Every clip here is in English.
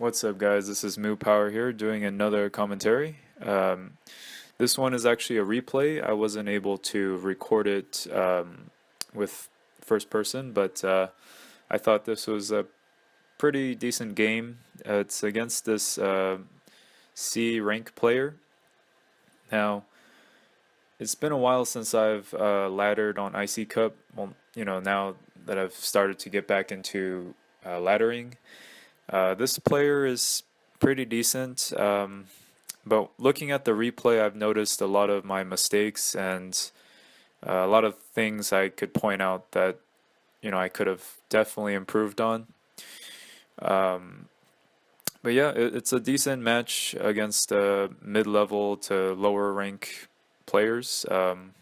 What's up, guys? This is Moo Power here doing another commentary. This one is actually a replay. I wasn't able to record it with first person, but I thought this was a pretty decent game. It's against this C rank player. Now, it's been a while since I've laddered on Iccup. Well, now that I've started to get back into laddering. This player is pretty decent, but looking at the replay, I've noticed a lot of my mistakes and a lot of things I could point out that I could have definitely improved on. But yeah, it's a decent match against mid-level to lower rank players. I'm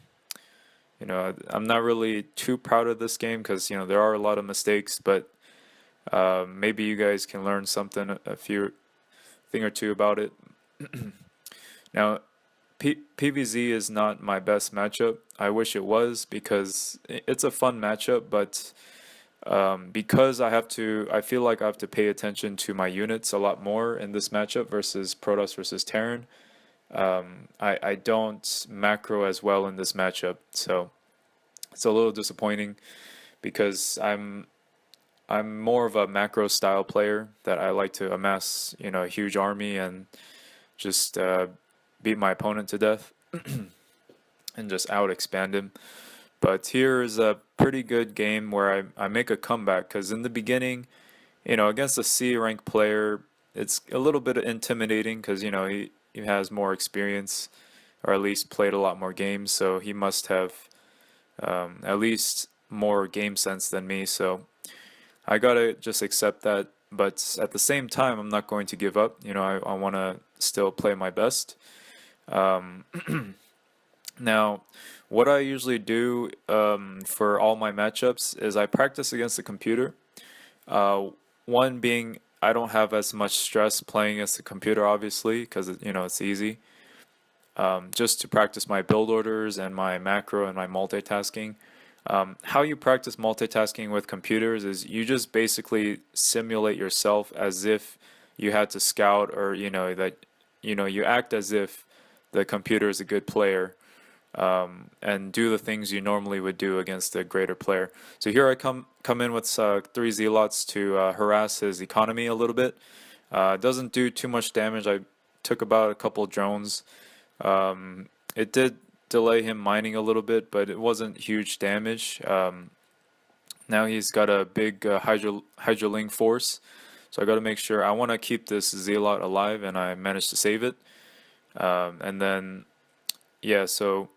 not really too proud of this game because there are a lot of mistakes, but maybe you guys can learn something, a thing or two about it. Now, PvZ is not my best matchup. I wish it was because it's a fun matchup, but because I feel like I have to pay attention to my units a lot more in this matchup versus Protoss versus Terran. I don't macro as well in this matchup, so it's a little disappointing because I'm more of a macro style player that I like to amass, a huge army and just beat my opponent to death and just out expand him. But here is a pretty good game where I make a comeback because in the beginning, against a C rank player, it's a little bit intimidating because he has more experience or at least played a lot more games, so he must have at least more game sense than me. So I gotta just accept that, but at the same time, I'm not going to give up. I want to still play my best. Now, what I usually do for all my matchups is I practice against the computer. One being I don't have as much stress playing against the computer, obviously, because it's easy. Just to practice my build orders and my macro and my multitasking. How you practice multitasking with computers is you just basically simulate yourself as if you had to scout, or that you act as if the computer is a good player, and do the things you normally would do against a greater player. So here I come in with 3 zealots to harass his economy a little bit. Doesn't do too much damage. I took about a couple drones. It did delay him mining a little bit, but it wasn't huge damage. Now he's got a big Hydroling force, so I got to make sure. I want to keep this zealot alive, and I managed to save it. And then, yeah, so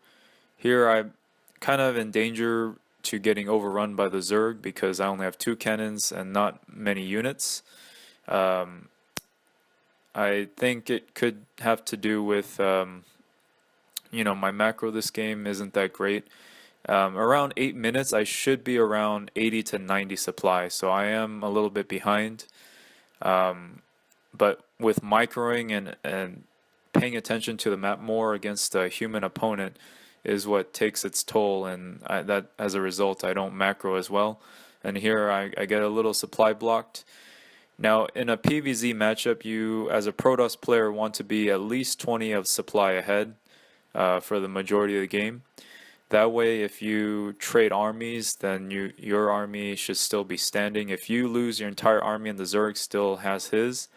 here I'm kind of in danger to getting overrun by the Zerg because I only have 2 cannons and not many units. I think it could have to do with my macro this game isn't that great. Around 8 minutes, I should be around 80 to 90 supply, so I am a little bit behind. But with microing and paying attention to the map more against a human opponent is what takes its toll, and that as a result, I don't macro as well. And here I get a little supply blocked. Now, in a PvZ matchup, you, as a Protoss player, want to be at least 20 of supply ahead for the majority of the game. That way, if you trade armies, then your army should still be standing. If you lose your entire army and the Zerg still has his,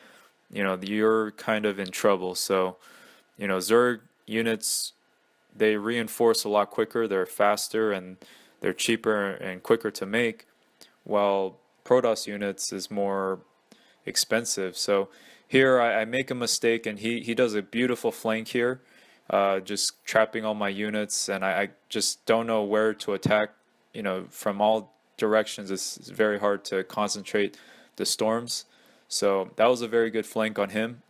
you're kind of in trouble. So, Zerg units, they reinforce a lot quicker, they're faster, and they're cheaper and quicker to make, while Protoss units is more expensive. So here I make a mistake, and he does a beautiful flank here. Just trapping all my units, and I just don't know where to attack. From all directions, it's very hard to concentrate the storms. So that was a very good flank on him.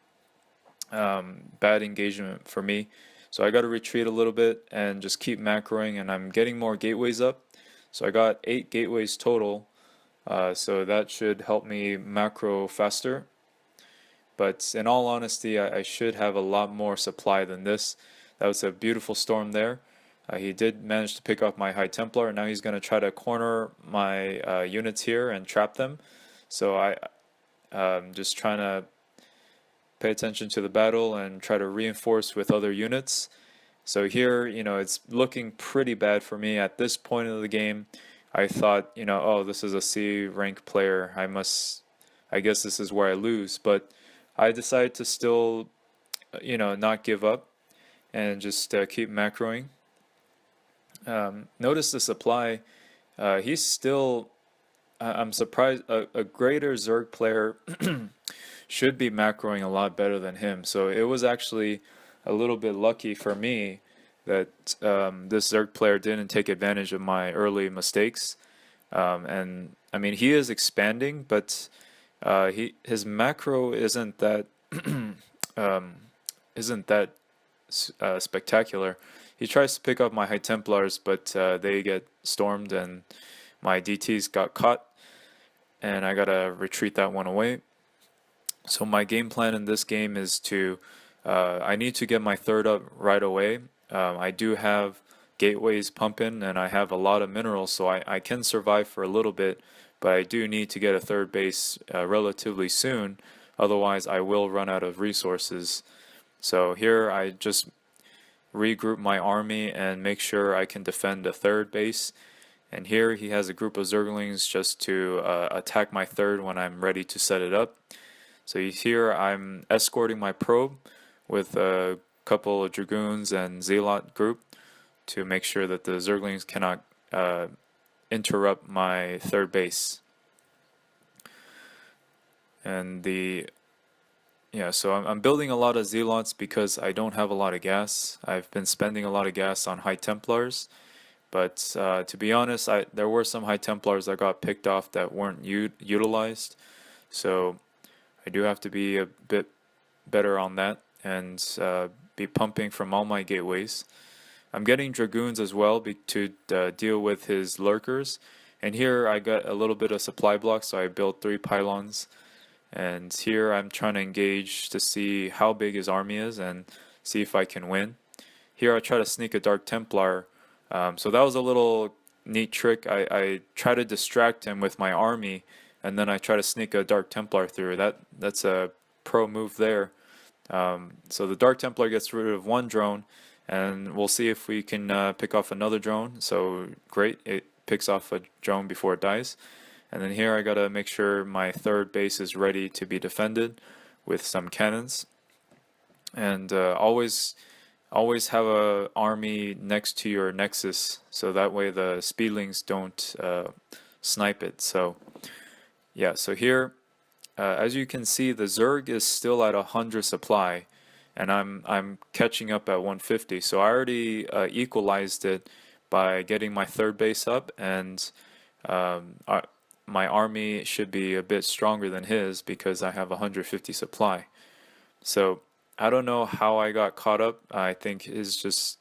Bad engagement for me. So I got to retreat a little bit and just keep macroing, and I'm getting more gateways up. So I got 8 gateways total. So that should help me macro faster. But in all honesty, I should have a lot more supply than this. That was a beautiful storm there. He did manage to pick up my High Templar, and now he's going to try to corner my units here and trap them. So I'm just trying to pay attention to the battle and try to reinforce with other units. So here, it's looking pretty bad for me at this point of the game. I thought, oh, this is a C rank player. I guess this is where I lose. But I decided to still, not give up and just keep macroing. Notice the supply. He's still, I'm surprised, a greater Zerg player should be macroing a lot better than him. So it was actually a little bit lucky for me that this Zerg player didn't take advantage of my early mistakes. And I mean, he is expanding, but his macro isn't that isn't that spectacular. He tries to pick up my High Templars, but they get stormed, and my DTs got caught, and I gotta retreat that one away. So my game plan in this game is to I need to get my third up right away. I do have gateways pumping, and I have a lot of minerals, so I can survive for a little bit, but I do need to get a third base relatively soon, otherwise I will run out of resources. So here I just regroup my army and make sure I can defend a third base. And here he has a group of Zerglings just to attack my third when I'm ready to set it up. So here I'm escorting my probe with a couple of Dragoons and Zealot group to make sure that the Zerglings cannot interrupt my third base. And so I'm building a lot of Zealots because I don't have a lot of gas. I've been spending a lot of gas on High Templars, but to be honest, there were some High Templars that got picked off that weren't utilized, so I do have to be a bit better on that and be pumping from all my gateways. I'm getting Dragoons as well to deal with his lurkers, and here I got a little bit of supply blocks, so I built 3 pylons. And here I'm trying to engage to see how big his army is and see if I can win. Here I try to sneak a Dark Templar. So that was a little neat trick. I try to distract him with my army, and then I try to sneak a Dark Templar through. That's a pro move there. So the Dark Templar gets rid of 1 drone, and we'll see if we can pick off another drone. So great, it picks off a drone before it dies. And then here I gotta make sure my third base is ready to be defended with some cannons. And always have a army next to your nexus, so that way the speedlings don't snipe it. So yeah, so here as you can see, the Zerg is still at 100 supply, and I'm catching up at 150. So I already equalized it by getting my third base up, and my army should be a bit stronger than his because I have 150 supply. So I don't know how I got caught up. I think his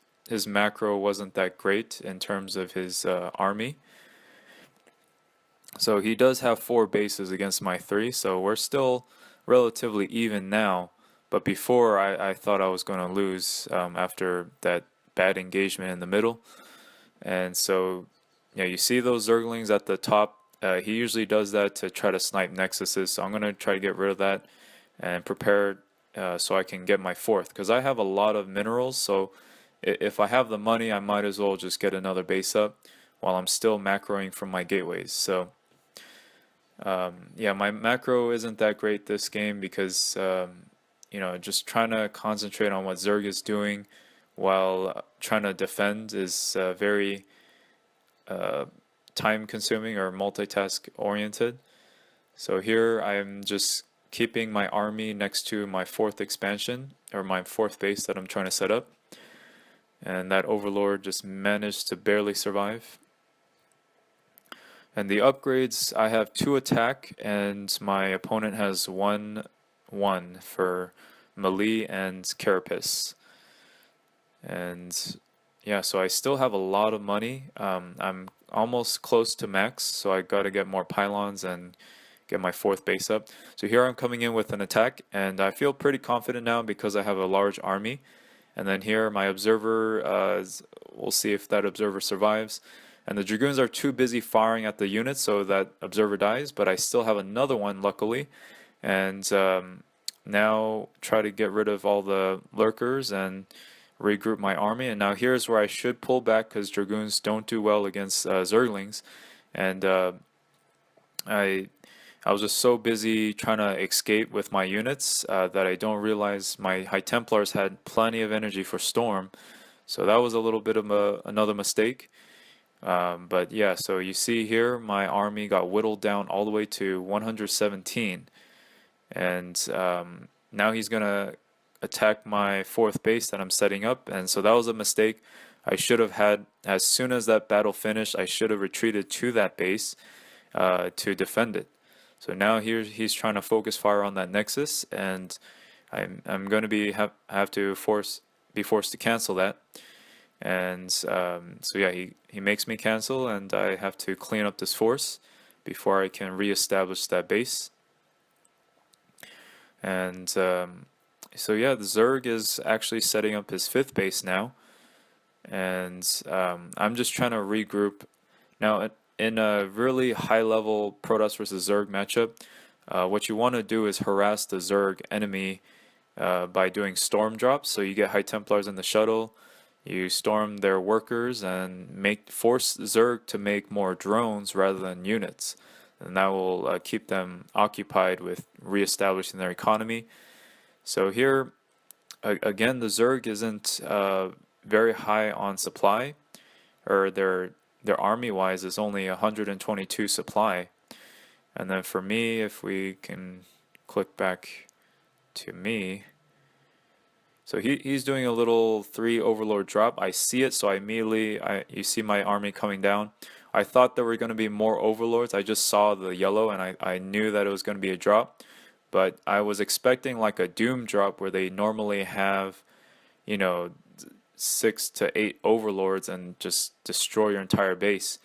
macro wasn't that great in terms of his army. So he does have 4 bases against my 3, so we're still relatively even now. But before I thought I was going to lose after that bad engagement in the middle. And so you see those Zerglings at the top. He usually does that to try to snipe nexuses, so I'm going to try to get rid of that and prepare so I can get my 4th, because I have a lot of minerals, so if I have the money I might as well just get another base up while I'm still macroing from my gateways. So yeah, my macro isn't that great this game because just trying to concentrate on what Zerg is doing while trying to defend is very time consuming or multitask oriented. So here I'm just keeping my army next to my 4th expansion, or my 4th base that I'm trying to set up, and that Overlord just managed to barely survive. And the upgrades, I have 2 attack, and my opponent has 1 for melee and carapace. And yeah, so I still have a lot of money. I'm almost close to max, so I gotta get more pylons and get my 4th base up. So here I'm coming in with an attack, and I feel pretty confident now because I have a large army. And then here my observer, we'll see if that observer survives. And the Dragoons are too busy firing at the units, so that observer dies, but I still have another one luckily. And now try to get rid of all the lurkers and regroup my army. And now here's where I should pull back because Dragoons don't do well against Zerglings. And I I was just so busy trying to escape with my units that I don't realize my High Templars had plenty of energy for Storm. So that was a little bit of another mistake. But yeah, so you see here my army got whittled down all the way to 117. And now he's going to attack my fourth base that I'm setting up. And so that was a mistake. I should have had, as soon as that battle finished, I should have retreated to that base to defend it. So now here he's trying to focus fire on that Nexus, and I'm going to have to be forced to cancel that. And so yeah, he makes me cancel, and I have to clean up this force before I can reestablish that base. And so yeah, the Zerg is actually setting up his fifth base now, and I'm just trying to regroup. Now, in a really high-level Protoss versus Zerg matchup, what you want to do is harass the Zerg enemy by doing storm drops. So you get High Templars in the shuttle, you storm their workers, and force Zerg to make more drones rather than units. And that will keep them occupied with reestablishing their economy. So here, again, the Zerg isn't very high on supply, or their army-wise is only 122 supply. And then for me, if we can click back to me, so he's doing a little 3 Overlord drop. I see it, so I immediately, you see my army coming down. I thought there were going to be more Overlords. I just saw the yellow, and I knew that it was going to be a drop. But I was expecting like a Doom drop where they normally have, 6 to 8 Overlords and just destroy your entire base.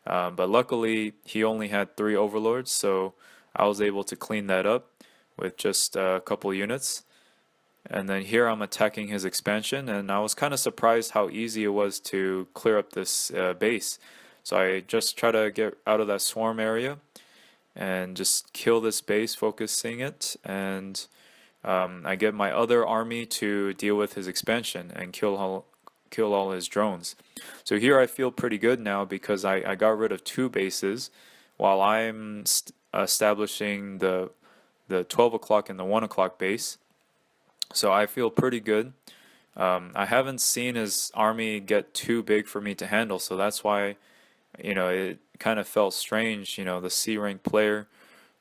But luckily, he only had 3 Overlords, so I was able to clean that up with just a couple units. And then here I'm attacking his expansion, and I was kind of surprised how easy it was to clear up this base. So I just try to get out of that swarm area and just kill this base, focusing it, and I get my other army to deal with his expansion and kill all his drones. So here I feel pretty good now because I got rid of 2 bases while I'm establishing the 12 o'clock and the 1 o'clock base. So I feel pretty good. I haven't seen his army get too big for me to handle, so that's why, it kind of felt strange. The C-rank player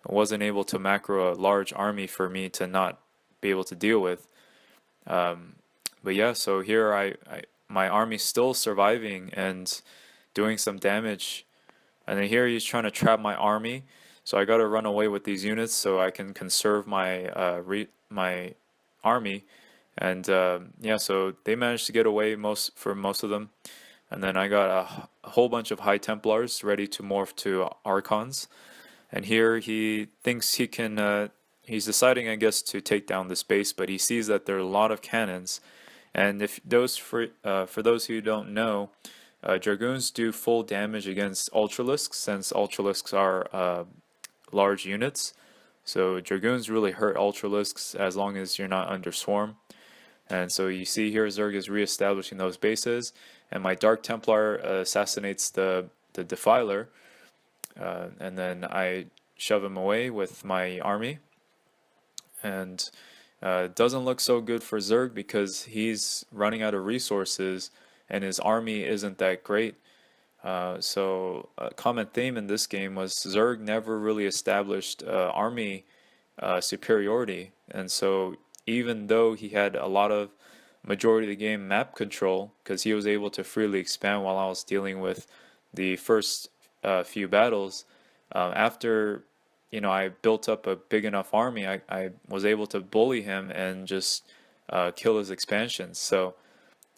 wasn't able to macro a large army for me to not be able to deal with. But yeah, so here my army's still surviving and doing some damage, and then here he's trying to trap my army. So I got to run away with these units so I can conserve my my army. And yeah, so they managed to get away for most of them. And then I got a whole bunch of High Templars ready to morph to Archons. And here he thinks he can, he's deciding, I guess, to take down this base, but he sees that there are a lot of cannons. And for those who don't know, Dragoons do full damage against Ultralisks, since Ultralisks are large units. So Dragoons really hurt Ultralisks as long as you're not under swarm. And so you see here Zerg is reestablishing those bases, and my Dark Templar assassinates the Defiler, and then I shove him away with my army. And it doesn't look so good for Zerg because he's running out of resources and his army isn't that great. So a common theme in this game was Zerg never really established army superiority, and so even though he had a lot of majority of the game map control, because he was able to freely expand while I was dealing with the first few battles, after I built up a big enough army, I was able to bully him and just kill his expansions. So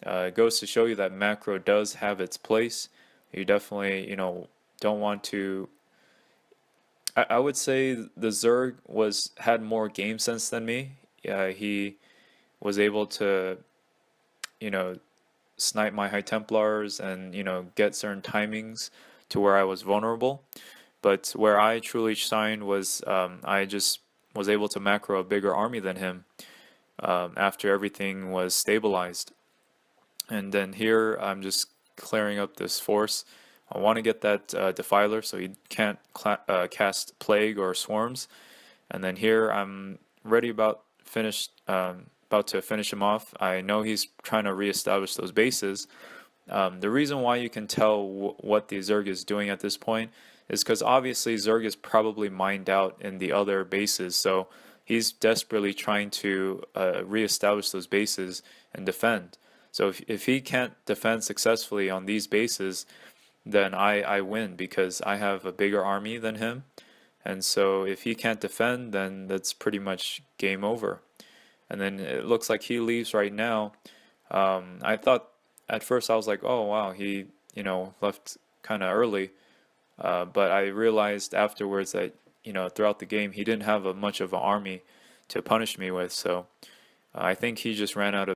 it goes to show you that macro does have its place. You definitely don't want to. I would say the Zerg had more game sense than me. He was able to, snipe my High Templars and, get certain timings to where I was vulnerable. But where I truly shined was I just was able to macro a bigger army than him after everything was stabilized. And then here I'm just clearing up this force. I want to get that Defiler so he can't cast Plague or Swarms. And then here I'm ready about to finish him off. I know he's trying to reestablish those bases. The reason why you can tell what the Zerg is doing at this point is because obviously Zerg is probably mined out in the other bases, so he's desperately trying to reestablish those bases and defend. So if he can't defend successfully on these bases, then I win because I have a bigger army than him. And so if he can't defend, then that's pretty much game over. And then it looks like he leaves right now. I thought at first I was like, oh wow, he left kind of early. But I realized afterwards that throughout the game he didn't have much of an army to punish me with. So I think he just ran out of